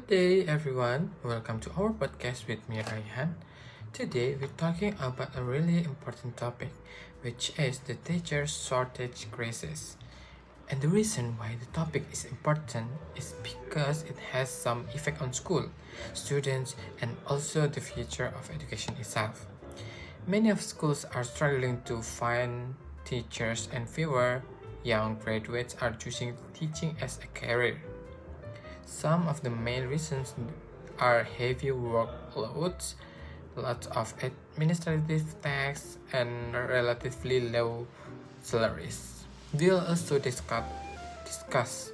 Hey everyone, welcome to our podcast with me RAIHAN. Today we're talking about a really important topic, which is the teacher shortage crisis. And the reason why the topic is important is because it has some effect on school, students, and also the future of education itself. Many of schools are struggling to find teachers and fewer young graduates are choosing teaching as a career. Some of the main reasons are heavy workloads, lots of administrative tasks, and relatively low salaries. We'll also discuss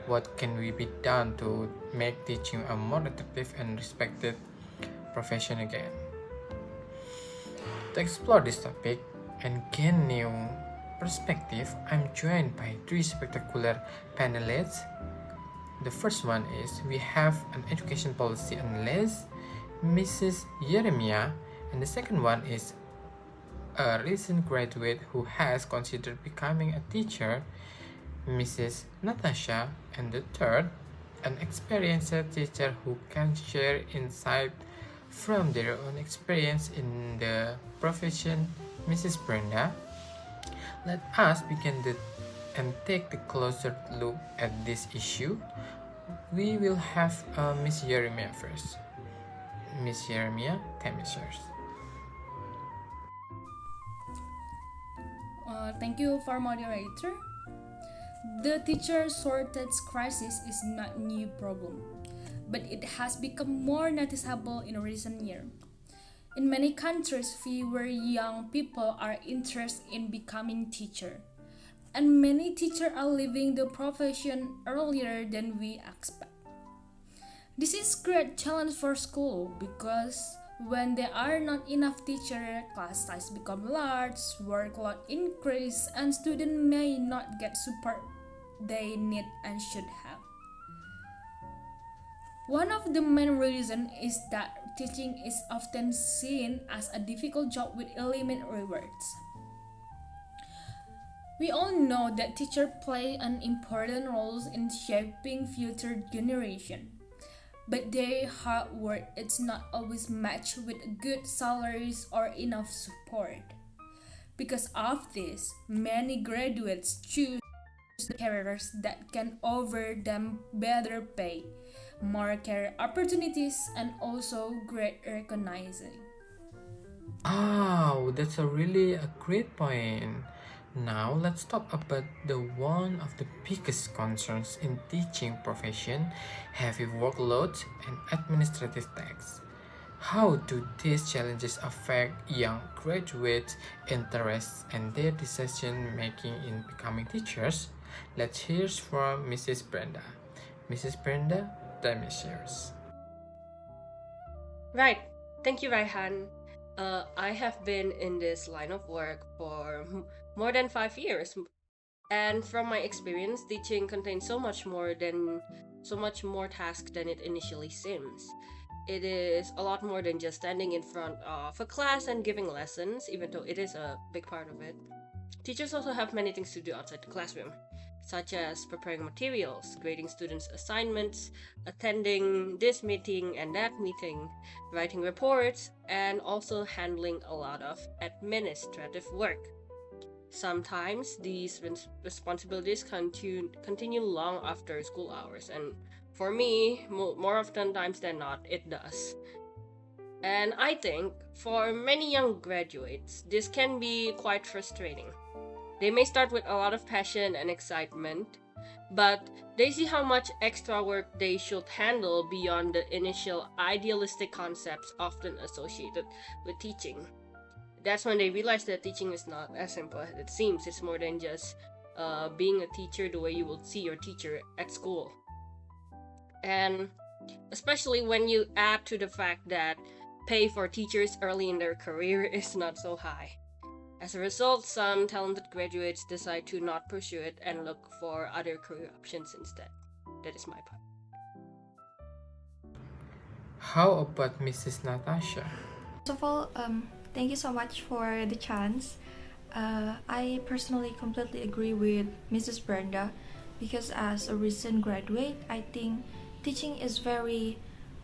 what can be done to make teaching a more attractive and respected profession again. To explore this topic and gain new perspective, I'm joined by three spectacular panelists. The first one is we have an education policy analyst, Mrs. Yeremia, and the second one is a recent graduate who has considered becoming a teacher, Mrs. Natasha, and the third, an experienced teacher who can share insight from their own experience in the profession, Mrs. Brenda. Let us begin and take a closer look at this issue. We will have Miss Yeremia first. Miss Yeremia, time is yours. Thank you for moderator. The teacher shortage crisis is not a new problem, but it has become more noticeable in recent years. In many countries, fewer young people are interested in becoming teacher, and many teachers are leaving the profession earlier than we expect. This is a great challenge for school because when there are not enough teachers, class size become large, workload increase, and students may not get support they need and should have. One of the main reasons is that teaching is often seen as a difficult job with limited rewards. We all know that teachers play an important role in shaping future generations, but their hard work is not always matched with good salaries or enough support. Because of this, many graduates choose careers that can offer them better pay, more career opportunities, and also great recognition. Oh, that's a great point. Now let's talk about the one of the biggest concerns in teaching profession, heavy workloads and administrative tasks. How do these challenges affect young graduates' interests and their decision making in becoming teachers? Let's hear from Mrs. Brenda. Mrs. Brenda, time is yours. Right. Thank you, Raihan. I have been in this line of work for more than 5 years, and from my experience, teaching contains so much more tasks than it initially seems. It is a lot more than just standing in front of a class and giving lessons, even though it is a big part of it. Teachers also have many things to do outside the classroom, such as preparing materials, grading students' assignments, attending this meeting and that meeting, writing reports, and also handling a lot of administrative work. Sometimes these responsibilities continue long after school hours, and for me, more often times than not, it does. And I think for many young graduates, this can be quite frustrating. They may start with a lot of passion and excitement, but they see how much extra work they should handle beyond the initial idealistic concepts often associated with teaching. That's when they realize that teaching is not as simple as it seems. It's more than just being a teacher the way you will see your teacher at school. And especially when you add to the fact that pay for teachers early in their career is not so high. As a result, some talented graduates decide to not pursue it and look for other career options instead. That is my part. How about Mrs. Natasha? First of all, thank you so much for the chance. I personally completely agree with Mrs. Brenda because as a recent graduate, I think teaching is very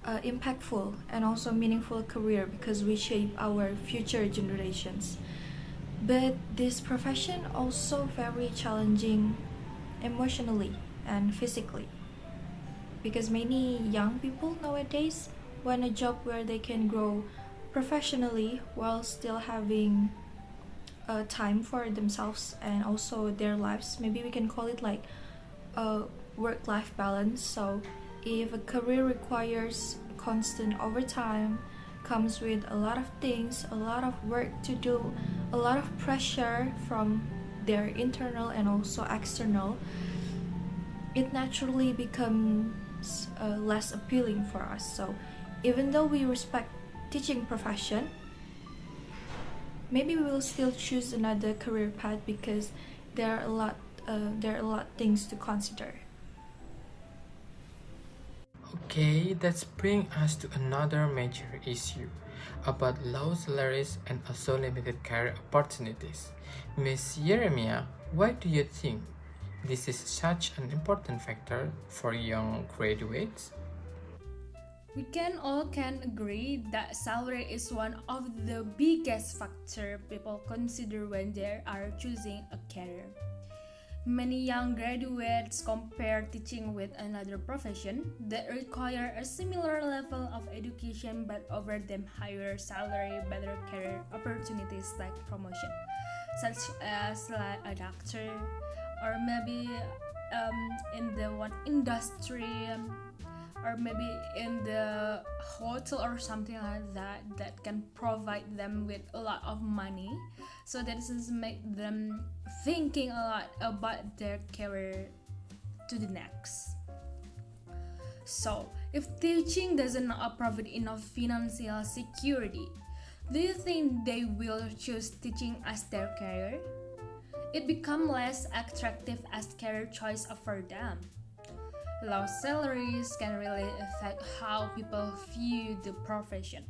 impactful and also meaningful career because we shape our future generations. But this profession also very challenging emotionally and physically because many young people nowadays want a job where they can grow professionally while still having time for themselves and also their lives. Maybe we can call it like a work-life balance. So if a career requires constant overtime, comes with a lot of things, a lot of work to do, a lot of pressure from their internal and also external, it naturally becomes less appealing for us. So even though we respect teaching profession, maybe we will still choose another career path because there are a lot things to consider. Okay, that's bring us to another major issue about low salaries and also limited career opportunities. Miss Yeremia, why do you think this is such an important factor for young graduates? We can agree that salary is one of the biggest factor people consider when they are choosing a career. Many young graduates compare teaching with another profession that require a similar level of education but offer them higher salary, better career opportunities like promotion, such as like a doctor or maybe in the one industry or maybe in the hotel or something like that that can provide them with a lot of money, so that is make them thinking a lot about their career to the next. So if teaching doesn't provide enough financial security, do you think they will choose teaching as their career? It becomes less attractive as career choice for them. Low salaries can really affect how people view the profession.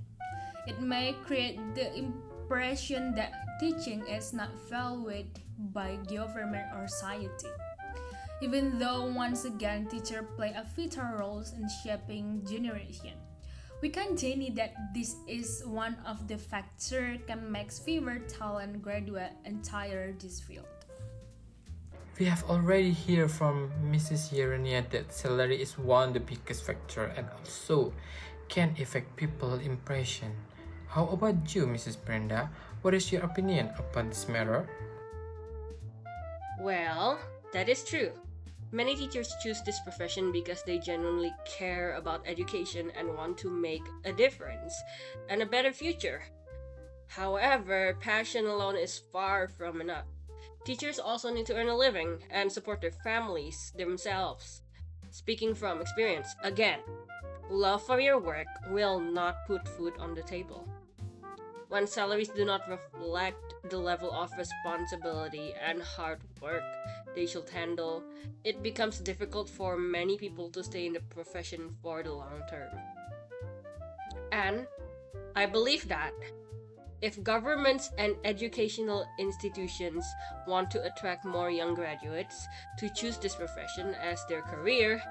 It may create the impression that teaching is not valued by government or society. Even though once again teachers play a vital role in shaping generation, we can deny that this is one of the factors can make fewer talent graduate entire this field. We have already heard from Mrs. Yerenia that salary is one of the biggest factor and also can affect people's impression. How about you, Mrs. Brenda? What is your opinion about this matter? Well, that is true. Many teachers choose this profession because they genuinely care about education and want to make a difference and a better future. However, passion alone is far from enough. Teachers also need to earn a living and support their families, themselves. Speaking from experience, again, love for your work will not put food on the table. When salaries do not reflect the level of responsibility and hard work they should handle, it becomes difficult for many people to stay in the profession for the long term. And I believe that if governments and educational institutions want to attract more young graduates to choose this profession as their career,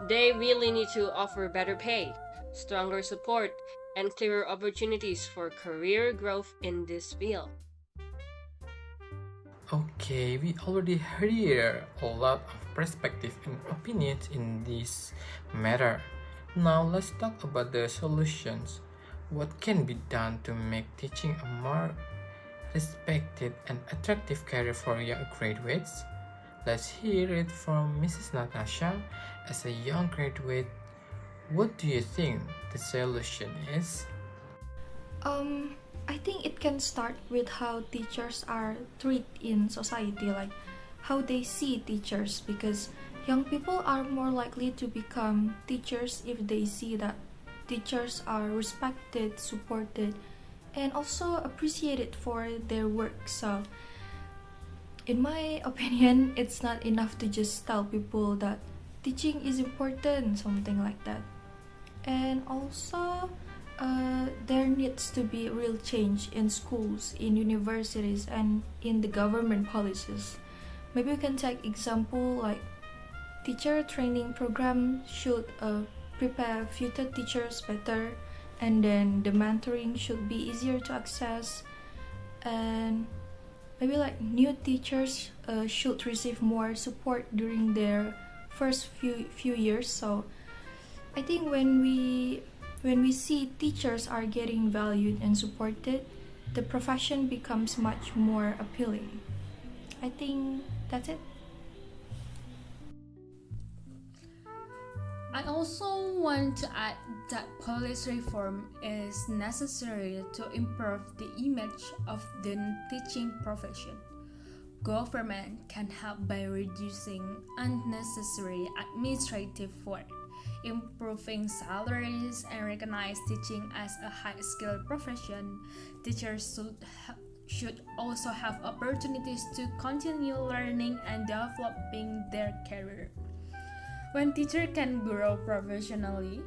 they really need to offer better pay, stronger support, and clearer opportunities for career growth in this field. Okay, we already hear a lot of perspective and opinions in this matter. Now let's talk about the solutions. What can be done to make teaching a more respected and attractive career for young graduates? Let's hear it from Mrs. Natasha. As a young graduate, what do you think the solution is? I think it can start with how teachers are treated in society, like how they see teachers, because young people are more likely to become teachers if they see that teachers are respected, supported, and also appreciated for their work. So, in my opinion, it's not enough to just tell people that teaching is important, something like that. And also, there needs to be real change in schools, in universities, and in the government policies. Maybe we can take example like teacher training program should prepare future teachers better, and then the mentoring should be easier to access, and maybe like new teachers should receive more support during their first few years. So I think when we see teachers are getting valued and supported, the profession becomes much more appealing. I think that's it. I also want to add that policy reform is necessary to improve the image of the teaching profession. Government can help by reducing unnecessary administrative work, improving salaries, and recognize teaching as a high-skilled profession. Teachers should also have opportunities to continue learning and developing their career. When teachers can grow professionally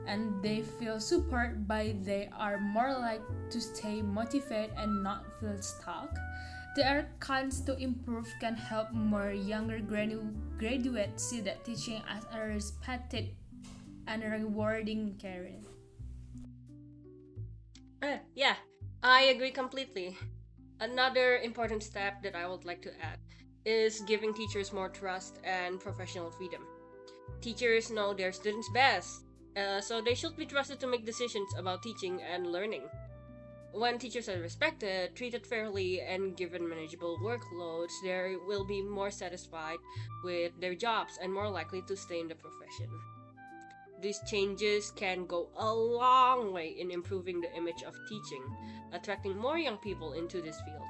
and they feel support by, they are more likely to stay motivated and not feel stuck. Their chance to improve can help more younger graduates see that teaching as a respected and rewarding career. Yeah, I agree completely. Another important step that I would like to add is giving teachers more trust and professional freedom. Teachers know their students best, so they should be trusted to make decisions about teaching and learning. When teachers are respected, treated fairly, and given manageable workloads, they will be more satisfied with their jobs and more likely to stay in the profession. These changes can go a long way in improving the image of teaching, attracting more young people into this field.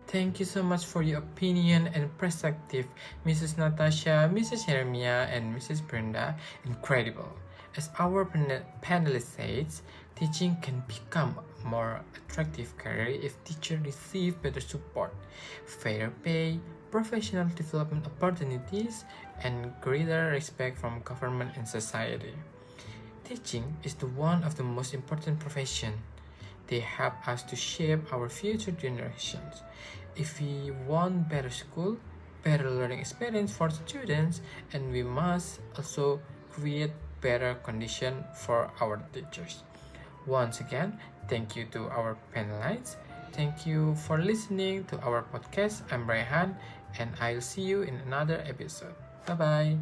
Thank you so much for your opinion and perspective, Mrs. Natasha, Mrs. Yeremia, and Mrs. Brenda. Incredible. As our panelist says, teaching can become a more attractive career if teachers receive better support, fair pay, professional development opportunities, and greater respect from government and society. Teaching is one of the most important professions. They help us to shape our future generations. If we want better school, better learning experience for students, and we must also create better condition for our teachers. Once again, thank you to our panelists. Thank you for listening to our podcast. I'm RAIHAN, and I'll see you in another episode. Bye bye.